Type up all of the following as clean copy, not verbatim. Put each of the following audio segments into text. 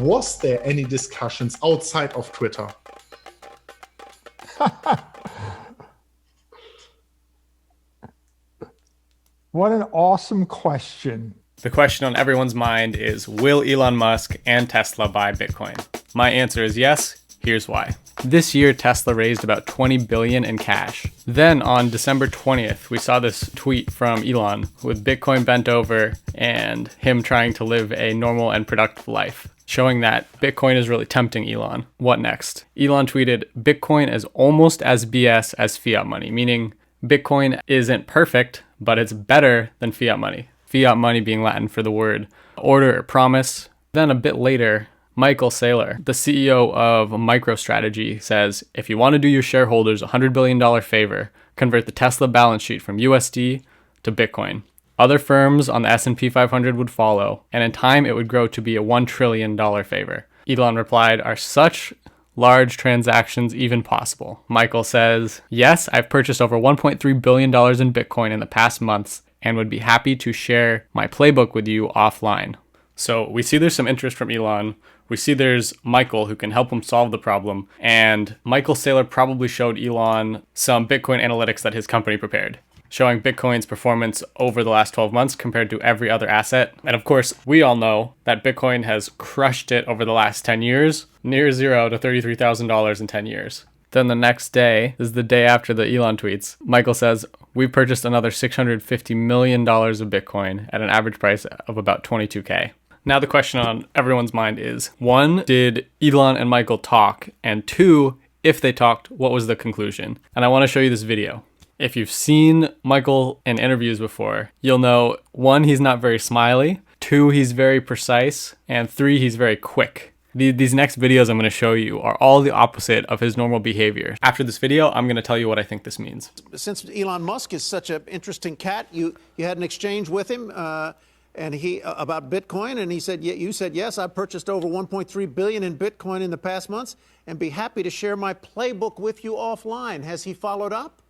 was there any discussions outside of Twitter? What an awesome question. The question on everyone's mind is, will Elon Musk and Tesla buy Bitcoin? My answer is yes. Here's why. This year, Tesla raised about $20 billion in cash. Then on December 20th, we saw this tweet from Elon with Bitcoin bent over and him trying to live a normal and productive life, showing that Bitcoin is really tempting Elon. What next? Elon tweeted, Bitcoin is almost as BS as fiat money, meaning Bitcoin isn't perfect, but it's better than fiat money. Fiat money being Latin for the word order or promise. Then a bit later, Michael Saylor, the CEO of MicroStrategy, says, if you want to do your shareholders a $100 billion favor, convert the Tesla balance sheet from USD to Bitcoin. Other firms on the S&P 500 would follow, and in time it would grow to be a $1 trillion favor. Elon replied, are such large transactions even possible? Michael says, yes, I've purchased over $1.3 billion in Bitcoin in the past months and would be happy to share my playbook with you offline. So we see there's some interest from Elon. We see there's Michael who can help him solve the problem. And Michael Saylor probably showed Elon some Bitcoin analytics that his company prepared, showing Bitcoin's performance over the last 12 months compared to every other asset. And of course, we all know that Bitcoin has crushed it over the last 10 years, near zero to $33,000 in 10 years. Then the next day, this is the day after the Elon tweets, Michael says, we've purchased another $650 million of Bitcoin at an average price of about 22K. Now the question on everyone's mind is, one, did Elon and Michael talk? And two, if they talked, what was the conclusion? And I want to show you this video. If you've seen Michael in interviews before, you'll know, one, he's not very smiley, two, he's very precise, and three, he's very quick. These next videos I'm going to show you are all the opposite of his normal behavior. After this video, I'm going to tell you what I think this means. Since Elon Musk is such an interesting cat, you had an exchange with him and he about Bitcoin, and he said, you said, yes, I purchased over 1.3 billion in Bitcoin in the past months and be happy to share my playbook with you offline. Has he followed up?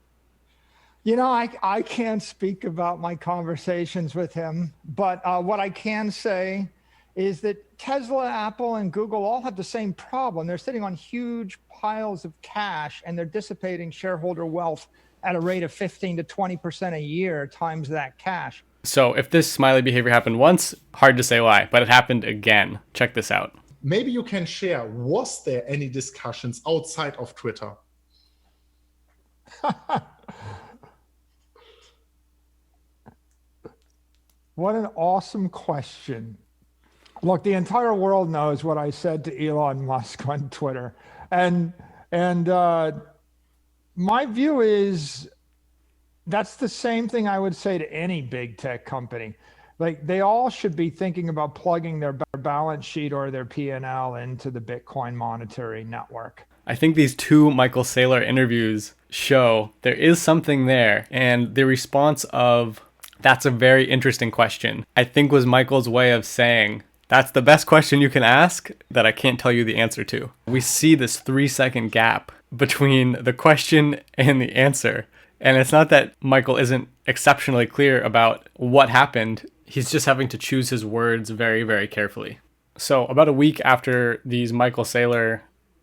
You know, I can't speak about my conversations with him, but what I can say is that Tesla, Apple, and Google all have the same problem. They're sitting on huge piles of cash and they're dissipating shareholder wealth at a rate of 15 to 20% a year times that cash. So if this smiley behavior happened once, hard to say why, but it happened again. Check this out. Maybe you can share, was there any discussions outside of Twitter? What an awesome question. Look, the entire world knows what I said to Elon Musk on Twitter. And my view is that's the same thing I would say to any big tech company. Like, they all should be thinking about plugging their balance sheet or their P&L into the Bitcoin monetary network. I think these two Michael Saylor interviews show there is something there, and the response of, that's a very interesting question, I think was Michael's way of saying, that's the best question you can ask that I can't tell you the answer to. We see this 3-second gap between the question and the answer. And it's not that Michael isn't exceptionally clear about what happened. He's just having to choose his words very, very carefully. So about a week after these Michael Saylor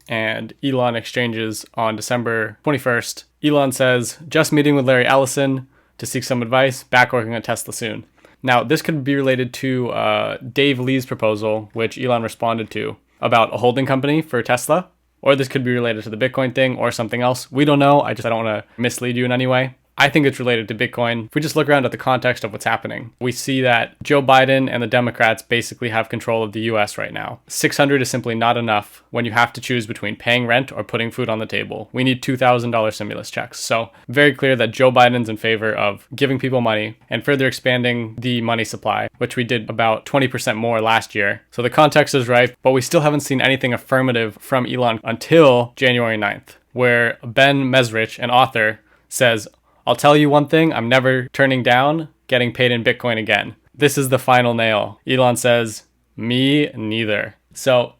and Elon exchanges on December 21st, Elon says, just meeting with Larry Ellison to seek some advice, back working on Tesla soon. Now, this could be related to Dave Lee's proposal, which Elon responded to, about a holding company for Tesla. Or this could be related to the Bitcoin thing or something else. We don't know. I don't want to mislead you in any way. I think it's related to Bitcoin. If we just look around at the context of what's happening, we see that Joe Biden and the Democrats basically have control of the US right now. 600 is simply not enough when you have to choose between paying rent or putting food on the table. We need $2,000 stimulus checks. So very clear that Joe Biden's in favor of giving people money and further expanding the money supply, which we did about 20% more last year. So the context is right, but we still haven't seen anything affirmative from Elon until January 9th, where Ben Mesrich, an author, says, I'll tell you one thing, I'm never turning down getting paid in Bitcoin again. This is the final nail. Elon says, me neither. So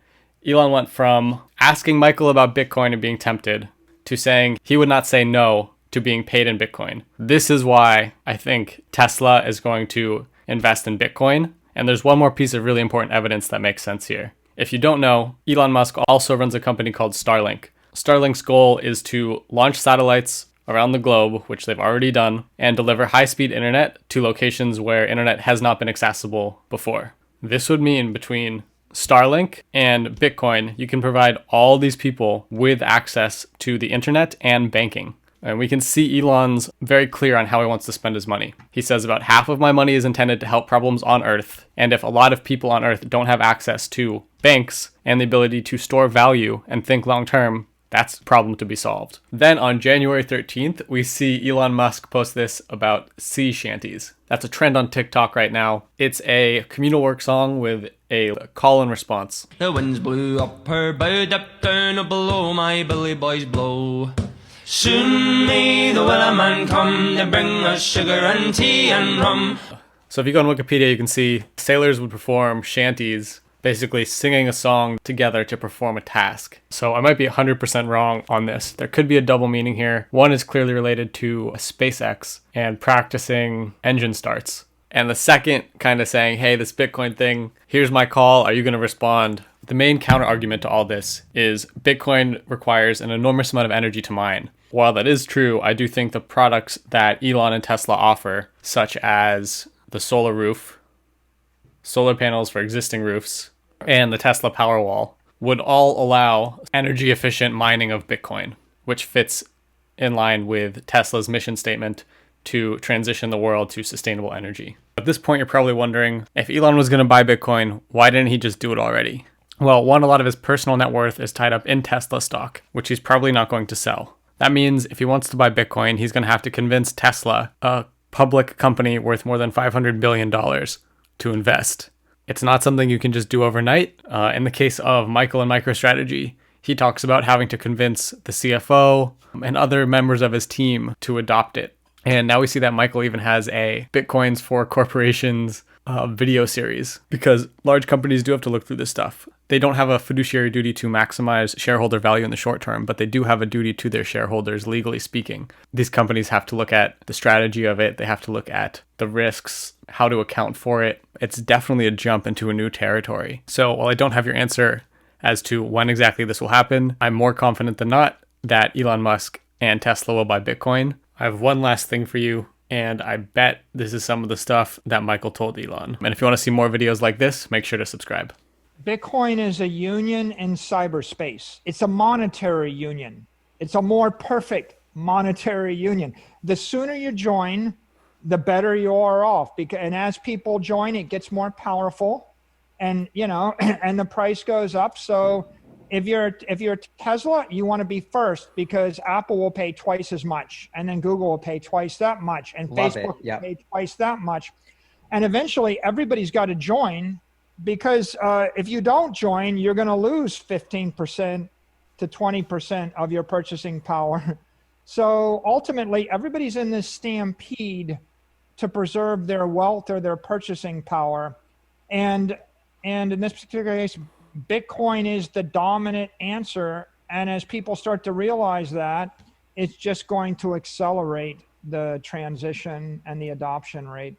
Elon went from asking Michael about Bitcoin and being tempted to saying he would not say no to being paid in Bitcoin. This is why I think Tesla is going to invest in Bitcoin. And there's one more piece of really important evidence that makes sense here. If you don't know, Elon Musk also runs a company called Starlink. Starlink's goal is to launch satellites around the globe, which they've already done, and deliver high-speed internet to locations where internet has not been accessible before. This would mean between Starlink and Bitcoin, you can provide all these people with access to the internet and banking. And we can see Elon's very clear on how he wants to spend his money. He says about half of my money is intended to help problems on Earth. And if a lot of people on Earth don't have access to banks and the ability to store value and think long term, that's a problem to be solved. Then on January 13th, we see Elon Musk post this about sea shanties. That's a trend on TikTok right now. It's a communal work song with a call and response. The winds blew up her bow, up down or below, my billy boys blow. Soon may the wellerman come to bring us sugar and tea and rum. So if you go on Wikipedia, you can see sailors would perform shanties, basically singing a song together to perform a task. So I might be 100% wrong on this. There could be a double meaning here. One is clearly related to SpaceX and practicing engine starts. And the second kind of saying, hey, this Bitcoin thing, here's my call, are you going to respond? The main counter argument to all this is Bitcoin requires an enormous amount of energy to mine. While that is true, I do think the products that Elon and Tesla offer, such as the solar roof, solar panels for existing roofs, and the Tesla Powerwall, would all allow energy efficient mining of Bitcoin, which fits in line with Tesla's mission statement to transition the world to sustainable energy. At this point, you're probably wondering, if Elon was going to buy Bitcoin, why didn't he just do it already? Well, one, a lot of his personal net worth is tied up in Tesla stock, which he's probably not going to sell. That means if he wants to buy Bitcoin, he's going to have to convince Tesla, a public company worth more than $500 billion, to invest. It's not something you can just do overnight. In the case of Michael and MicroStrategy, he talks about having to convince the CFO and other members of his team to adopt it. And now we see that Michael even has a Bitcoins for Corporations video series, because large companies do have to look through this stuff. They don't have a fiduciary duty to maximize shareholder value in the short term, but they do have a duty to their shareholders, legally speaking. These companies have to look at the strategy of it. They have to look at the risks, how to account for it. It's definitely a jump into a new territory. So while I don't have your answer as to when exactly this will happen, I'm more confident than not that Elon Musk and Tesla will buy Bitcoin. I have one last thing for you, and I bet this is some of the stuff that Michael told Elon. And if you want to see more videos like this, make sure to subscribe. Bitcoin is a union in cyberspace. It's a monetary union. It's a more perfect monetary union. The sooner you join, the better you are off. And as people join, it gets more powerful, and and the price goes up. So if you're Tesla, you want to be first, because Apple will pay twice as much, and then Google will pay twice that much, and Facebook will pay twice that much. And eventually everybody's got to join, because if you don't join, you're going to lose 15% to 20% of your purchasing power. So ultimately, everybody's in this stampede to preserve their wealth or their purchasing power. And in this particular case, Bitcoin is the dominant answer. And as people start to realize that, it's just going to accelerate the transition and the adoption rate.